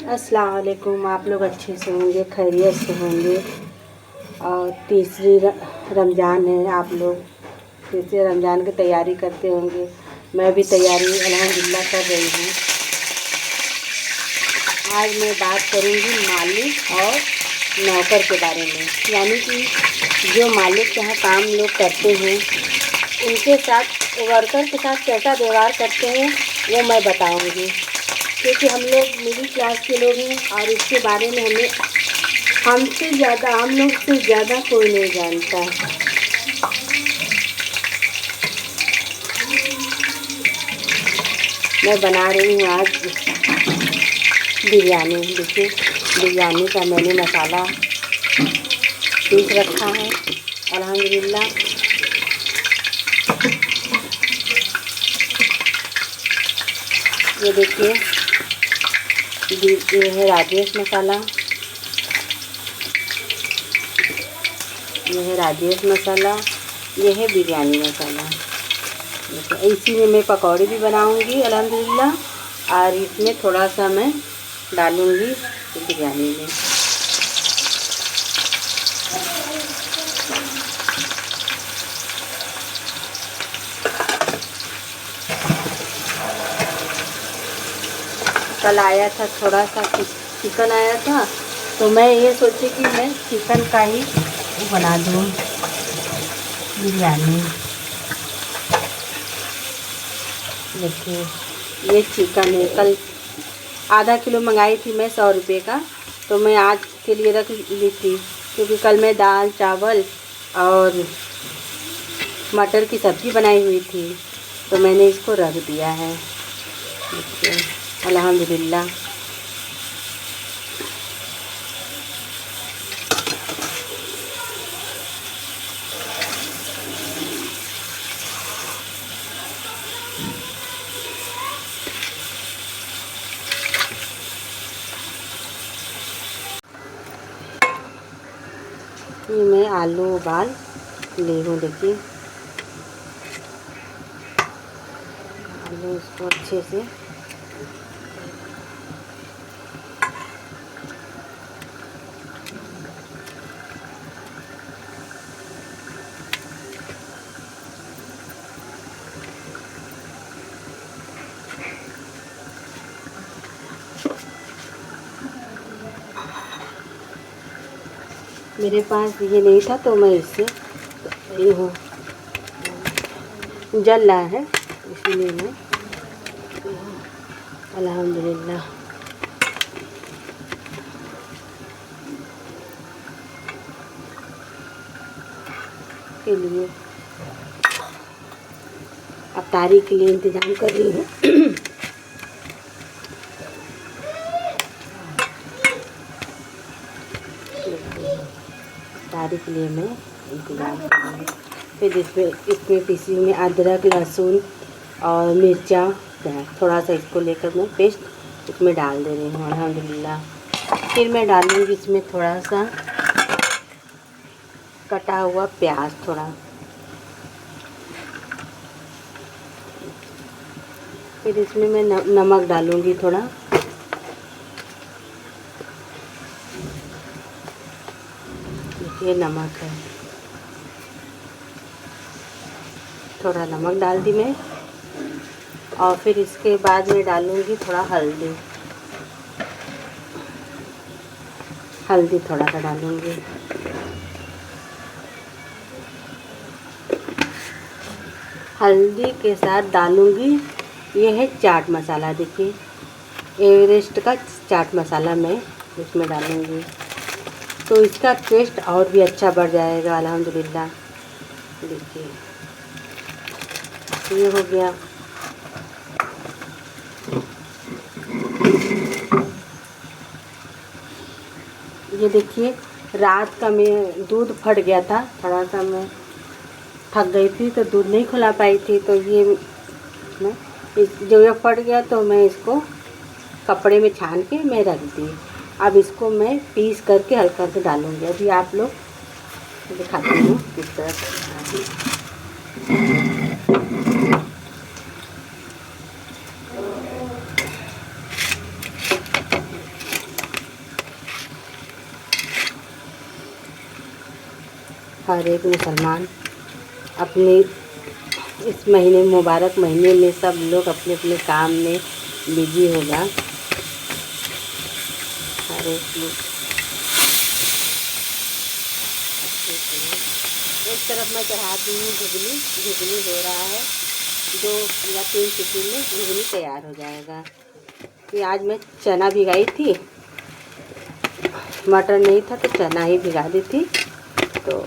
अस्सलाम वालेकुम। आप लोग अच्छे से होंगे, खैरियत से होंगे। और तीसरी रमज़ान है, आप लोग तीसरे रमज़ान की तैयारी करते होंगे। मैं भी तैयारी अल्हम्दुलिल्लाह कर रही हूँ। आज मैं बात करूँगी मालिक और नौकर के बारे में, यानी कि जो मालिक के यहाँ काम लोग करते हैं उनके साथ, वर्कर के साथ कैसा व्यवहार करते हैं वो मैं बताऊँगी, क्योंकि हम लोग मिडिल क्लास के लोग हैं और इसके बारे में हम लोग से ज़्यादा कोई नहीं जानता। मैं बना रही हूँ आज बिरयानी। देखिए, बिरयानी का मैंने मसाला पीस रखा है अल्हम्दुलिल्लाह। ये देखिए, ये है राजेश मसाला, ये है राजेश मसाला, ये है बिरयानी मसाला। इसी में मैं पकौड़े भी बनाऊंगी अल्हम्दुलिल्लाह, और इसमें थोड़ा सा मैं डालूंगी बिरयानी में। कल आया था थोड़ा सा चिकन आया था, तो मैं ये सोची कि मैं चिकन का ही बना दूँ बिरयानी। देखिए, ये चिकन है, कल आधा किलो मंगाई थी मैं 100 रुपये का, तो मैं आज के लिए रख ली थी, क्योंकि कल मैं दाल चावल और मटर की सब्ज़ी बनाई हुई थी, तो मैंने इसको रख दिया है। देखिए अल्हम्दुलिल्लाह। ये मैं आलू उबाल ली हूँ। देखिए, आलू इसको अच्छे से मेरे पास ये नहीं था, तो मैं इससे ये हो जल रहा है, इसीलिए मैं अल्हम्दुलिल्लाह। के लिए अफ्तारी के लिए इंतज़ाम कर रही हूँ। अफ्तारी के लिए मैं इंतज़ाम कर रही हूँ। फिर इसमें पिसी हुई अदरक लहसुन और मिर्चा, थोड़ा सा इसको लेकर मैं पेस्ट इसमें डाल दे रही हूँ अल्हम्दुलिल्लाह। फिर मैं डालूँगी इसमें थोड़ा सा कटा हुआ प्याज, थोड़ा। फिर इसमें मैं नमक डालूँगी थोड़ा। ये नमक है, थोड़ा नमक डाल दी मैं। और फिर इसके बाद मैं डालूँगी थोड़ा हल्दी, थोड़ा सा डालूँगी। हल्दी के साथ डालूँगी, ये है चाट मसाला। देखिए, एवरेस्ट का चाट मसाला मैं इसमें डालूँगी, तो इसका टेस्ट और भी अच्छा बढ़ जाएगा अल्हम्दुलिल्लाह। देखिए, ये हो गया। ये देखिए, रात का मैं दूध फट गया था, थोड़ा सा मैं थक गई थी तो दूध नहीं खुला पाई थी, तो ये मैं जब ये फट गया तो मैं इसको कपड़े में छान के मैं रख दी। अब इसको मैं पीस करके हल्का से डालूँगी। अभी आप लोग दिखाती हूँ किस तरह से। हर एक मुसलमान अपने इस महीने मुबारक महीने में सब लोग अपने अपने काम में बिजी होगा। हर एक लोग एक तरफ मैं चढ़ा दी हूँ घुगनी, घुगनी हो रहा है, 2 या 3 सीटी में घुगनी तैयार हो जाएगा। कि आज मैं चना भिगाई थी, मटर नहीं था तो चना ही भिगा दी थी। तो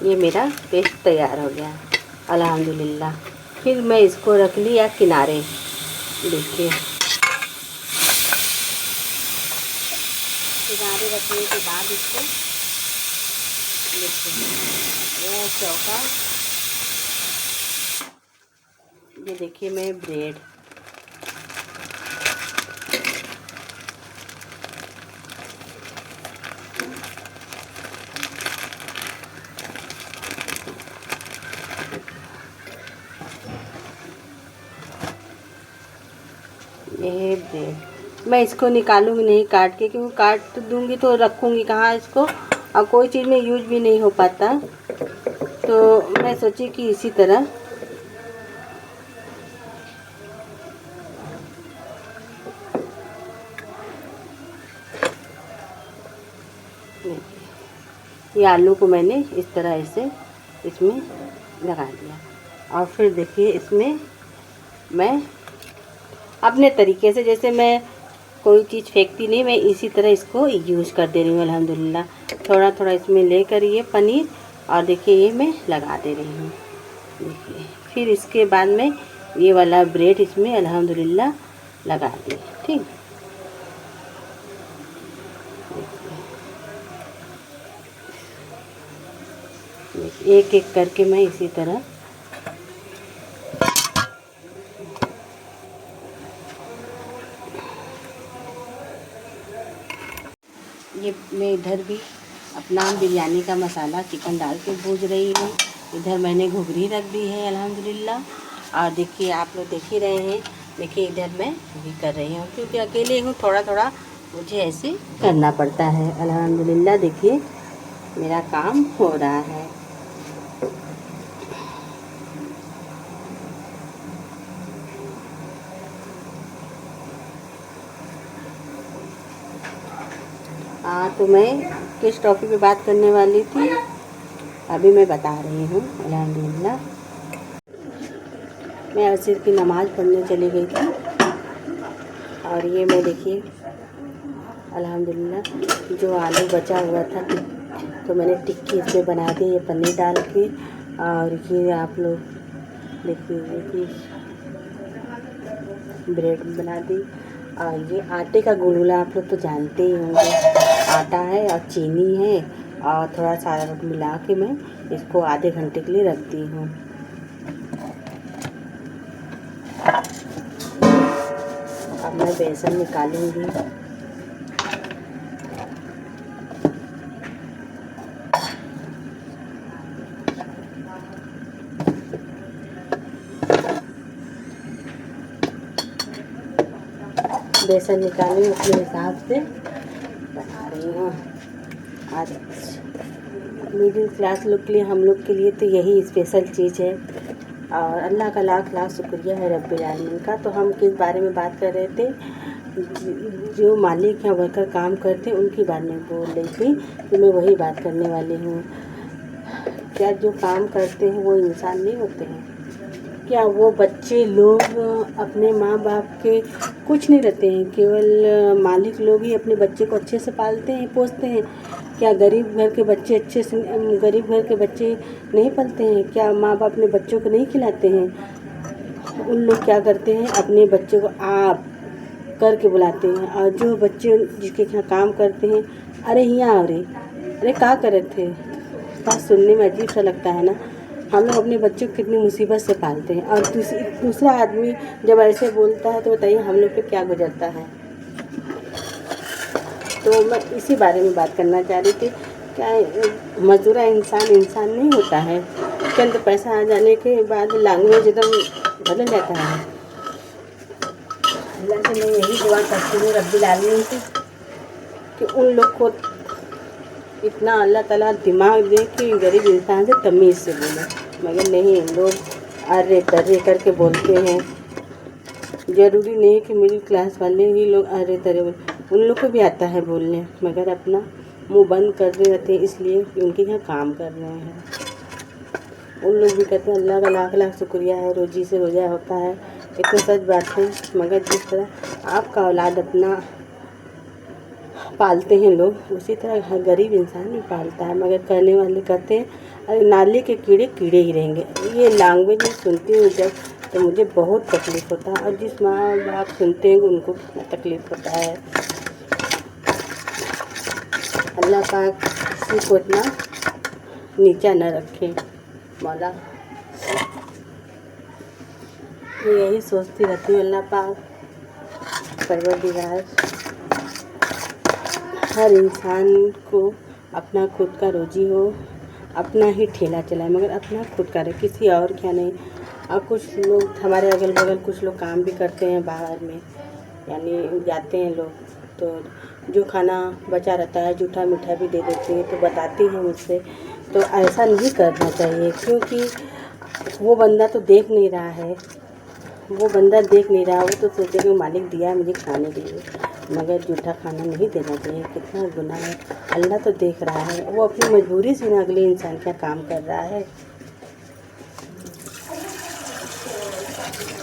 ये मेरा पेस्ट तैयार हो गया अल्हम्दुलिल्लाह। फिर मैं इसको रख लिया किनारे। देखिए किनारे रखने के बाद इसको देखिए यह चौका, ये देखिए मैं ब्रेड ये ब्रेड मैं इसको निकालूंगी नहीं काट के, क्योंकि काट दूंगी तो रखूंगी कहाँ इसको, और कोई चीज़ में यूज भी नहीं हो पाता। तो मैं सोची कि इसी तरह ये आलू को मैंने इस तरह ऐसे इसमें लगा दिया। और फिर देखिए इसमें मैं अपने तरीके से, जैसे मैं कोई चीज़ फेंकती नहीं, मैं इसी तरह इसको यूज़ कर दे रही हूँ अल्हम्दुलिल्लाह। थोड़ा थोड़ा इसमें लेकर ये पनीर, और देखिए ये मैं लगा दे रही हूँ। देखिए फिर इसके बाद में ये वाला ब्रेड इसमें अल्हम्दुलिल्लाह लगा दी। ठीक, एक एक करके मैं इसी तरह ये मैं इधर भी अपना बिरयानी का मसाला चिकन डाल के भूज रही हूँ। इधर मैंने घुघरी रख दी है अल्हम्दुलिल्लाह। और देखिए आप लोग देख ही रहे हैं, देखिए इधर मैं भी कर रही हूँ, क्योंकि अकेले हूँ, थोड़ा थोड़ा मुझे ऐसे करना पड़ता है अल्हम्दुलिल्लाह। देखिए मेरा काम हो रहा है। तो मैं किस टॉपिक पे बात करने वाली थी अभी मैं बता रही हूँ अल्हम्दुलिल्लाह। मैं असर की नमाज़ पढ़ने चली गई थी, और ये मैं देखिए अल्हम्दुलिल्लाह जो आलू बचा हुआ था तो मैंने टिक्की इसमें बना दी, ये पनीर डाल के। और ये आप लोग देखिए कि ब्रेड बना दी। और ये आटे का गुलगुला आप लोग तो जानते ही होंगे, आटा है और चीनी है और थोड़ा सा मिला के मैं इसको आधे घंटे के लिए रखती हूँ। अब मैं बेसन निकालूंगी। बेसन निकालूंगी अपने हिसाब से बना रही हूँ। आज मिडिल क्लास लोग के लिए, हम लोग के लिए तो यही स्पेशल चीज़ है। और अल्लाह का लाख लाख शुक्रिया है रब्बिल आलमीन का। तो हम किस बारे में बात कर रहे थे, जो मालिक या वर्कर काम करते हैं उनकी बारे में बोल रही थी, कि मैं वही बात करने वाली हूँ। क्या जो काम करते हैं वो इंसान नहीं होते हैं? क्या वो बच्चे लोग अपने माँ बाप के कुछ नहीं रहते हैं, केवल मालिक लोग ही अपने बच्चे को अच्छे से पालते हैं पोसते हैं? क्या गरीब घर के बच्चे अच्छे से, गरीब घर के बच्चे नहीं पलते हैं? क्या माँ बाप अपने बच्चों को नहीं खिलाते हैं? उन लोग क्या करते हैं, अपने बच्चों को आप करके बुलाते हैं। और जो बच्चे जिसके यहाँ काम करते हैं, अरे यहाँ अरे क्या कर रहे थे, बात सुनने में अजीब सा लगता है ना। हम लोग अपने बच्चों को कितनी मुसीबत से पालते हैं, और दूसरा आदमी जब ऐसे बोलता है तो बताइए हम लोग पे क्या गुजरता है। तो मैं इसी बारे में बात करना चाह रही थी। क्या मजदूरा इंसान इंसान नहीं होता है? चंद पैसा आ जाने के बाद लैंग्वेज एकदम बदल जाता है। अल्लाह से मैं यही दुआ करती हूँ रब्बिल आलमीन से कि उन लोग को इतना अल्लाह ताला दिमाग दे कि गरीब इंसान से तमीज़ से बोले, मगर नहीं, लोग अर्रे तर्रे करके बोलते हैं। ज़रूरी नहीं कि मिडिल क्लास वाले ही लोग अर्रे तर्रे बोले, उन लोग को भी आता है बोलने, मगर अपना मुंह बंद कर रहे रहते हैं इसलिए कि उनके यहाँ काम कर रहे हैं। उन लोग भी कहते हैं अल्लाह का लाख लाख शुक्रिया है, रोजी से रोज़ा होता है, एक तो सच बात है। मगर जिस तरह आपका औलाद अपना पालते हैं लोग, उसी तरह हर गरीब इंसान भी पालता है। मगर कहने वाले कहते हैं अरे नाले के कीड़े कीड़े ही रहेंगे। ये लैंग्वेज में सुनती हूँ जब, तो मुझे बहुत तकलीफ़ होता है, और जिस माँ बाप सुनते हैं उनको कितना तकलीफ़ होता है। अल्लाह पाक किसी को इतना नीचा न रखे मौला। यही सोचती रहती हूँ अल्लाह पाक परवरदिगार हर इंसान को अपना खुद का रोजी हो, अपना ही ठेला चलाए, मगर अपना खुद का रहे, किसी और क्या नहीं। और कुछ लोग हमारे अगल बगल कुछ लोग काम भी करते हैं बाहर में, यानी जाते हैं लोग, तो जो खाना बचा रहता है जूठा मीठा भी दे देते हैं। तो बताती हैं मुझसे, तो ऐसा नहीं करना चाहिए, क्योंकि वो बंदा तो देख नहीं रहा है, वो बंदा देख नहीं रहा, वो तो सोचे कि मालिक दिया है मुझे खाने के लिए, मगर जूठा खाना नहीं देना चाहिए। कितना गुनाह है, अल्लाह तो देख रहा है। वो अपनी मजबूरी से ना अगले इंसान क्या काम कर रहा है।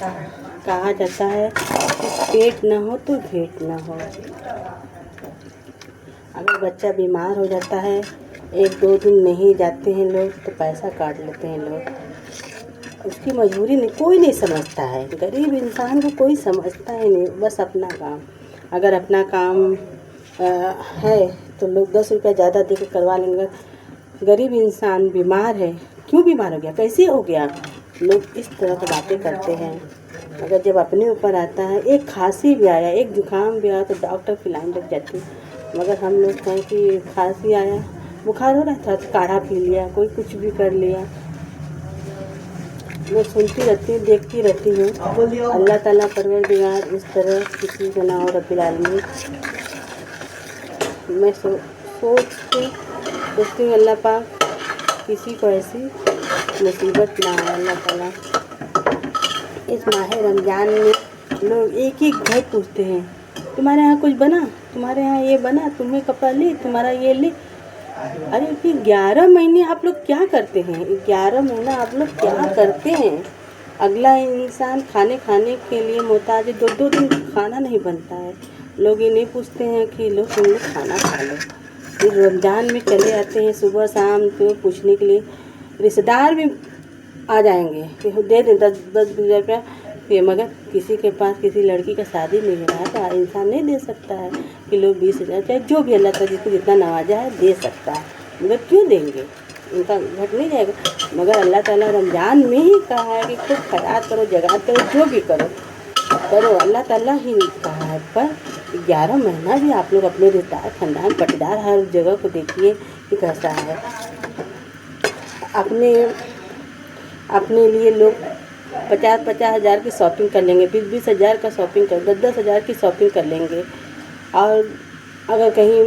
कहा जाता है कि पेट ना हो तो भेंट ना हो। अगर बच्चा बीमार हो जाता है, 1-2 दिन नहीं जाते हैं लोग, तो पैसा काट लेते हैं लोग। उसकी मजबूरी नहीं, कोई नहीं समझता है, गरीब इंसान को कोई समझता ही नहीं, बस अपना काम। अगर अपना काम है तो लोग 10 रुपया ज़्यादा दे के करवा लेंगे। गरीब इंसान बीमार है, क्यों बीमार हो गया, कैसे हो गया, लोग इस तरह की बातें करते हैं। अगर जब अपने ऊपर आता है, एक खांसी भी आया, एक जुकाम भी आया, तो डॉक्टर की लाइन लग जाती है। मगर हम लोग कहें कि खांसी आया, बुखार हो रहा था तो काढ़ा पी लिया, कोई कुछ भी कर लिया। मैं सुनती रहती हूँ, देखती रहती हूँ। अल्लाह ताला परवरदिगार इस तरह किसी का ना हो रब्बिल आलमीन। मैं सोचती हूँ अल्लाह पाक किसी को ऐसी मुसीबत ना आए। अल्लाह ताला इस माह रमज़ान में लोग एक एक घर पूछते हैं, तुम्हारे यहाँ कुछ बना, तुम्हारे यहाँ ये बना, तुम्हें कपड़ा ले, तुम्हारा ये ले। अरे फिर 11 महीने आप लोग क्या करते हैं, 11 महीना आप लोग क्या करते हैं। अगला इंसान खाने के लिए मोहताज है, 2-2 दिन खाना नहीं बनता है। लोग ये नहीं पूछते हैं कि लोग तुम लोग खाना खा लो। फिर रमज़ान में चले आते हैं सुबह शाम तो पूछने के लिए, रिश्तेदार भी आ जाएंगे कि दे दें 10-10 रुपया। फिर मगर किसी के पास किसी लड़की का शादी नहीं हो रहा है तो इंसान नहीं दे सकता है कि लोग 20,000 चाहे जो भी अल्लाह ताला जिसको जितना नवाजा है दे सकता है, मगर क्यों देंगे, उनका घट नहीं जाएगा। मगर अल्लाह ताला रमज़ान में ही कहा है कि खूब खैरात करो, जगात करो, जो भी करो, अल्लाह ताला ही कहा है। पर 11 महीना भी आप लोग अपने रिश्तेदार खानदान पटीदार हर जगह को देखिए कि कैसा है। अपने लिए लोग 50-50 हज़ार की शॉपिंग कर लेंगे, 20-20 हज़ार का शॉपिंग कर, 10-10 हज़ार की शॉपिंग कर लेंगे। और अगर कहीं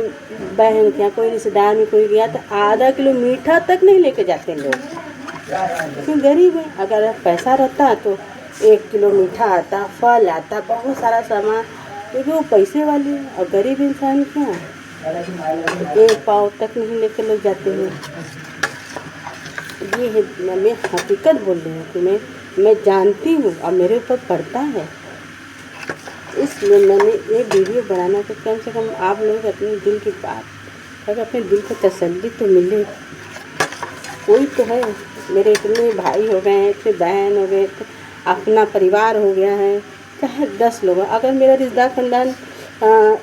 बहन के यहाँ कोई रिश्तेदार में कोई गया तो आधा किलो मीठा तक नहीं लेके जाते लोग, क्यों गरीब है। अगर पैसा रहता तो 1 किलो मीठा आता, फल आता, बहुत सारा सामान, क्योंकि वो पैसे वाले हैं। और गरीब इंसान क्या, 1 पाव तक नहीं लेके लोग जाते हैं। ये है, मैं हकीकत बोल रही हूँ कि मैं जानती हूँ और मेरे ऊपर पड़ता है, इसलिए मैंने ये वीडियो बनाना कि कम से कम आप लोग अपने दिल की बात, अगर अपने दिल को तसल्ली तो मिले। कोई तो है, मेरे इतने भाई हो गए हैं, इतने बहन हो गए, अपना परिवार हो गया है, चाहे 10 लोग, अगर मेरा रिश्तेदार खानदान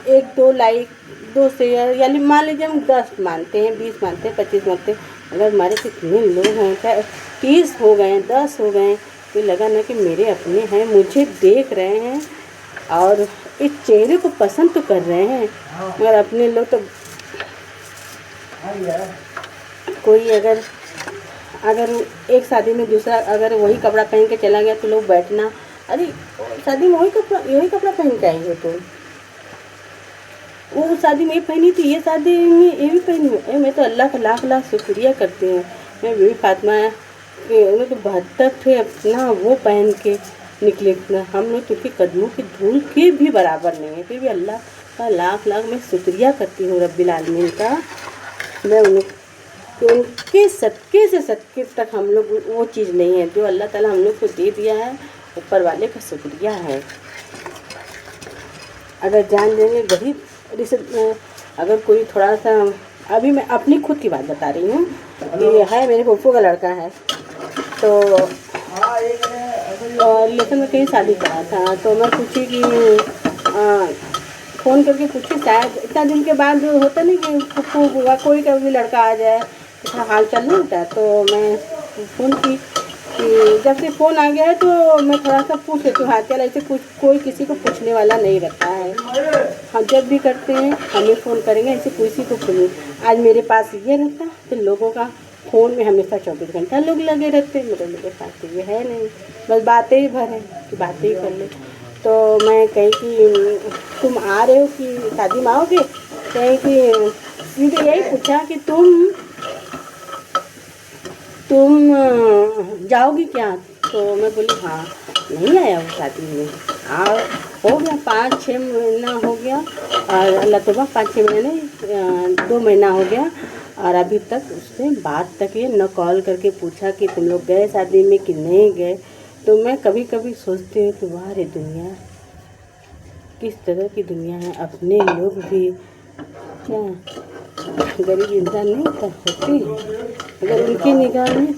1-2 लाइक 2 शेयर, यानी मान लीजिए हम 10 मानते हैं, 20 मानते हैं, 25 मानते हैं, अगर हमारे कितने लोग हैं, चाहे 30 हो गए, 10 हो गए, तो लगा ना कि मेरे अपने हैं, मुझे देख रहे हैं और इस चेहरे को पसंद तो कर रहे हैं। मगर अपने लोग तो कोई अगर अगर एक शादी में दूसरा अगर वही कपड़ा पहन के चला गया तो लोग बैठना, अरे शादी में यही कपड़ा पहन के आई हो तो वो शादी में ये पहनी थी, ये शादी में ये भी पहनी हूँ। मैं तो अल्लाह का लाख लाख शुक्रिया करती हूँ। मैं बीवी फातिमा मैं तो 72 थे अपना वो पहन के निकले, हम लोग तो उनके कदमों की धूल के भी बराबर नहीं है, फिर भी अल्लाह का लाख लाख मैं शुक्रिया करती हूँ रब्बिल आलमीन का। मैं उनके सदक़े से सदक़े तक हम लोग वो चीज़ नहीं है जो अल्लाह ताला हम लोग को दे दिया है, ऊपर वाले का शुक्रिया है। अगर जान देंगे गरीब अगर कोई थोड़ा सा, अभी मैं अपनी खुद की बात बता रही हूँ कि है मेरे फूफू का लड़का है तो रिलेशन में कहीं शादी करा था, तो मैं पूछी कि फ़ोन करके पूछी, शायद इतना दिन के बाद होता नहीं कि फूफू हुआ कोई का भी लड़का आ जाए इतना हाल चाल नहीं होता। तो मैं फ़ोन की कि जब से फ़ोन आ गया है तो मैं थोड़ा सा पूछ लेती हूँ हाल चाल, ऐसे कुछ कोई किसी को पूछने वाला नहीं रहता है। हम जब भी करते हैं हमें फ़ोन करेंगे, ऐसे किसी को पूछें। आज मेरे पास ये रहता तो लोगों का फ़ोन में हमेशा 24 घंटा लोग लगे रहते हैं, मेरे लोगों के पास तो ये है नहीं, बस बातें ही भर है कि बातें ही कर ले। तो मैं कही कि तुम आ रहे हो कि शादी में आओगे, कहीं कि सीधे यही पूछा कि तुम जाओगी क्या, तो मैं बोली हाँ नहीं आया हूँ शादी में, हो गया 5-6 महीना हो गया, और अल्लाह तौबा 5-6 महीने नहीं 2 महीना हो गया, और अभी तक उससे बात तक ये न कॉल करके पूछा कि तुम लोग गए शादी में कि नहीं गए। तो मैं कभी कभी सोचती हूँ कि वाह रे दुनिया, किस तरह की दुनिया है। अपने लोग भी क्या गरीब इंसान नहीं होते, अगर उनकी निगाह में